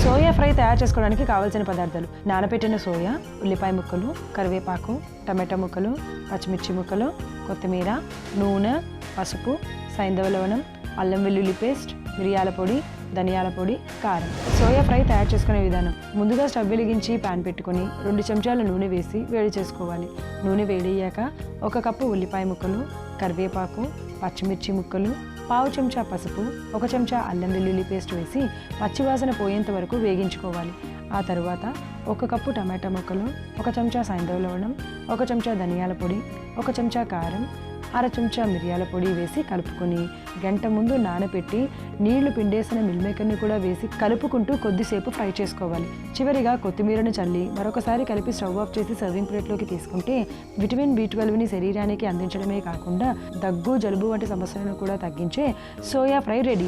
Soya fry తయారు చేసుకోవడానికి కావాల్సిన పదార్థాలు: నానబెట్టిన సోయా, ఉల్లిపాయ ముక్కలు, కరివేపాకు, టమాటా ముక్కలు, పచ్చిమిర్చి ముక్కలు, కొత్తిమీర, నూనె, పసుపు, సైంధవ లవణం, అల్లం వెల్లుల్లి పేస్ట్, మిరియాల పొడి, ధనియాల పొడి, కారం. సోయా ఫ్రై తయారు చేసుకునే విధానం: ముందుగా స్టవ్ వెలిగించి పాన్ పెట్టుకుని 2 చెంచాల నూనె వేసి వేడి చేసుకోవాలి. నూనె వేడయ్యాక 1 కప్పు ఉల్లిపాయ ముక్కలు, కరివేపాకు, పచ్చిమిర్చి ముక్కలు, పావు చెంచా పసుపు, 1 చెంచా అల్లం వెల్లుల్లి పేస్ట్ వేసి పచ్చివాసన పోయేంత వరకు వేగించుకోవాలి. ఆ తర్వాత 1 కప్పు టమాటా ముక్కలు, 1 చెంచా సైంధవ లవణం, 1 చెంచా ధనియాల పొడి, 1 చెంచా కారం, 1/2 చెంచా మిరియాల పొడి వేసి కలుపుకొని గంట ముందు నానబెట్టి నీళ్లు పిండేసిన మిల్ మేకర్ని కూడా వేసి కలుపుకుంటూ కొద్దిసేపు ఫ్రై చేసుకోవాలి. చివరిగా కొత్తిమీరను చల్లి మరొకసారి కలిపి స్టవ్ ఆఫ్ చేసి సర్వింగ్ ప్లేట్లోకి తీసుకుంటే విటమిన్ B12ని శరీరానికి అందించడమే కాకుండా దగ్గు, జలుబు వంటి సమస్యలను కూడా తగ్గించే సోయా ఫ్రై రెడీ.